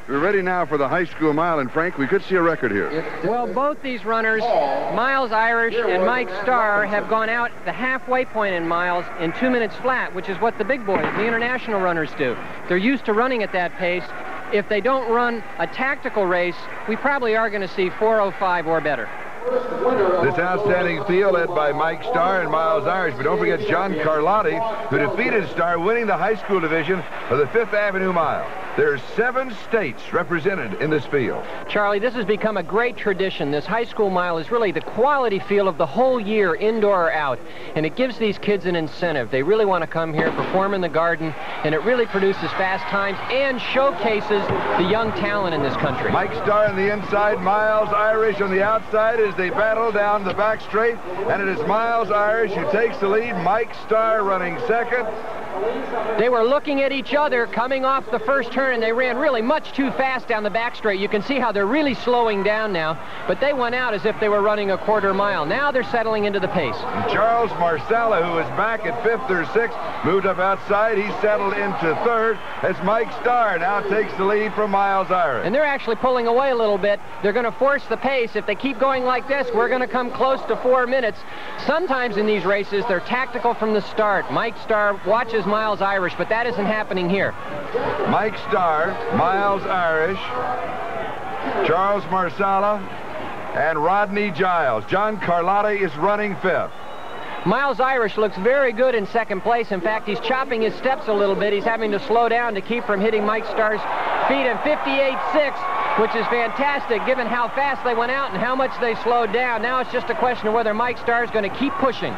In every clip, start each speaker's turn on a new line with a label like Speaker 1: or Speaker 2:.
Speaker 1: We're ready now for the high school mile, and Frank, we could see a record here.
Speaker 2: Well, both these runners, Miles Irish and Mike Stahr, have gone out the halfway point in miles in 2 minutes flat, which is what the big boys, the international runners, do. They're used to running at that pace. If they don't run a tactical race, we probably are going to see 4:05 or better.
Speaker 3: This outstanding field led by Mike Stahr and Miles Irish, but don't forget John Carlotti, who defeated Stahr, winning the high school division of the Fifth Avenue Mile. There are 7 states represented in this field.
Speaker 2: Charlie, this has become a great tradition. This high school mile is really the quality field of the whole year, indoor or out, and it gives these kids an incentive. They really want to come here, perform in the garden, and it really produces fast times and showcases the young talent in this country.
Speaker 3: Mike Stahr on the inside, Miles Irish on the outside as they battle down the back straight, and it is Miles Irish who takes the lead. Mike Stahr running second.
Speaker 2: They were looking at each other coming off the first turn, and they ran really much too fast down the back straight. You can see how they're really slowing down now, but they went out as if they were running a quarter mile. Now they're settling into the pace.
Speaker 3: And Charles Marsala, who was back at 5th or 6th, moved up outside. He settled into 3rd as Mike Stahr now takes the lead from Miles Irish.
Speaker 2: And they're actually pulling away a little bit. They're going to force the pace. If they keep going like this, we're going to come close to 4 minutes. Sometimes in these races, they're tactical from the start. Mike Stahr watches Miles Irish, but that isn't happening here.
Speaker 3: Mike Stahr, Miles Irish, Charles Marsala, and Rodney Giles. John Carlotti is running 5th.
Speaker 2: Miles Irish looks very good in 2nd place. In fact, he's chopping his steps a little bit. He's having to slow down to keep from hitting Mike Stahr's feet in 58.6, which is fantastic given how fast they went out and how much they slowed down. Now it's just a question of whether Mike Stahr is going to keep pushing.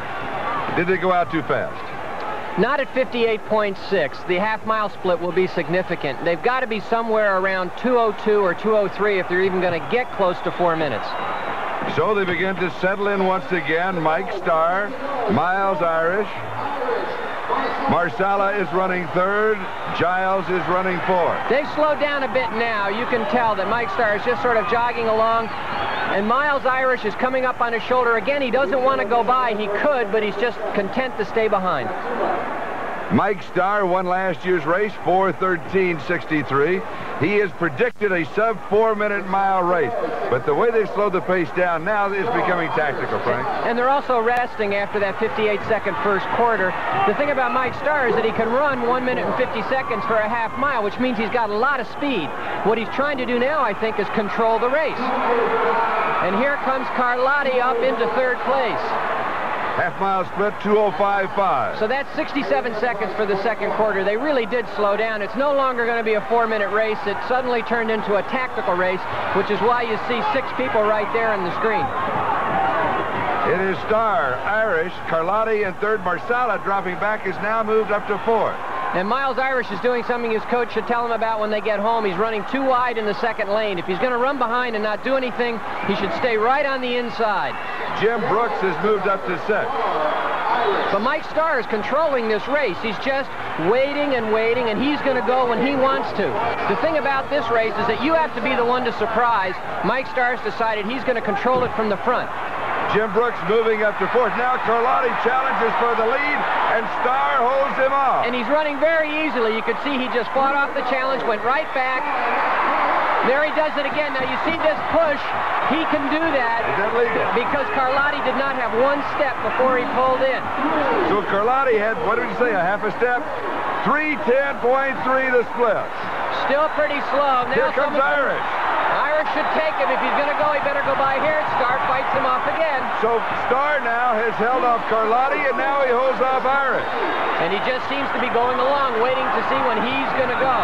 Speaker 3: Did they go out too fast?
Speaker 2: Not at 58.6. The half-mile split will be significant. They've got to be somewhere around 2:02 or 2:03 if they're even going to get close to 4 minutes.
Speaker 3: So they begin to settle in once again. Mike Stahr, Miles Irish. Marsala is running 3rd. Giles is running 4th.
Speaker 2: They've slowed down a bit now. You can tell that Mike Stahr is just sort of jogging along. And Miles Irish is coming up on his shoulder. Again, he doesn't want to go by. He could, but he's just content to stay behind.
Speaker 3: Mike Stahr won last year's race, 4:13.63. He has predicted a sub-4-minute mile race. But the way they slowed the pace down now is becoming tactical, Frank.
Speaker 2: And they're also resting after that 58-second first quarter. The thing about Mike Stahr is that he can run 1 minute and 50 seconds for a half mile, which means he's got a lot of speed. What he's trying to do now, I think, is control the race. And here comes Carlotti up into 3rd place.
Speaker 3: Half-mile split, 2:05.5.
Speaker 2: So that's 67 seconds for the 2nd quarter. They really did slow down. It's no longer going to be a 4-minute race. It suddenly turned into a tactical race, which is why you see 6 people right there on the screen.
Speaker 3: It is Stahr, Irish, Carlotti, and 3rd. Marsala dropping back is now moved up to 4th.
Speaker 2: And Miles Irish is doing something his coach should tell him about when they get home. He's running too wide in the 2nd lane. If he's going to run behind and not do anything, he should stay right on the inside.
Speaker 3: Jim Brooks has moved up to 6th.
Speaker 2: But Mike Stahr is controlling this race. He's just waiting and waiting, and he's going to go when he wants to. The thing about this race is that you have to be the one to surprise. Mike Stahr's decided he's going to control it from the front.
Speaker 3: Jim Brooks moving up to 4th. Now Carlotti challenges for the lead, and Stahr holds him off.
Speaker 2: And he's running very easily. You could see he just fought off the challenge, went right back. There he does it again. Now you see this push. He can do that.
Speaker 3: Is that legal?
Speaker 2: Because Carlotti did not have 1 step before he pulled in.
Speaker 3: So Carlotti had, what did you say, a half a step? 3:10.3 the split.
Speaker 2: Still pretty slow. Now
Speaker 3: Here comes Irish.
Speaker 2: Irish should take him. If he's going to go, he better go by here. Stahr fights him off again.
Speaker 3: So Stahr now has held off Carlotti, and now he holds off Irish.
Speaker 2: And he just seems to be going along, waiting to see when he's going to go.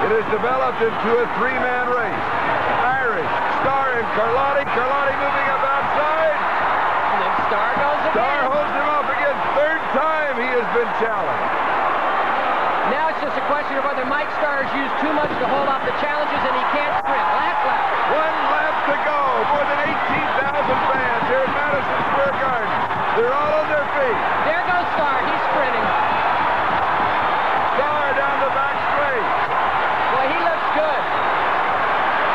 Speaker 3: It has developed into a 3-man race. Irish, Stahr, and Carlotti. Carlotti moving up outside.
Speaker 2: And then Stahr goes again.
Speaker 3: Stahr holds him off again. 3rd time he has been challenged.
Speaker 2: Now it's just a question of whether Mike Stahr has used too much to hold off the challenges, and he can't sprint. Last lap.
Speaker 3: 1 lap to go. More than 18,000 fans here at Madison Square Garden. They're all on their feet.
Speaker 2: There goes Stahr. He's sprinting.
Speaker 3: Stahr down the back straight.
Speaker 2: Boy, he looks good.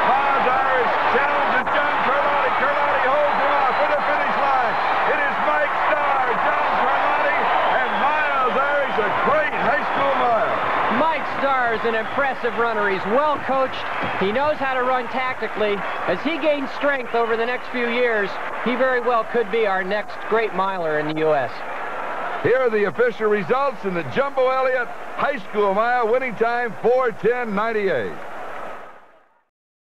Speaker 3: Miles Irish challenges John Carlotti. Carlotti holds him off for the finish line. It is Mike Stahr, John Carlotti, and Miles Irish, a great high school mile.
Speaker 2: Mike Stahr Stahr is an impressive runner. He's well coached. He knows how to run tactically. As he gains strength over the next few years, he very well could be our next great miler in the U.S.
Speaker 3: Here are the official results in the Jumbo Elliott High School mile, winning time 4:10.98.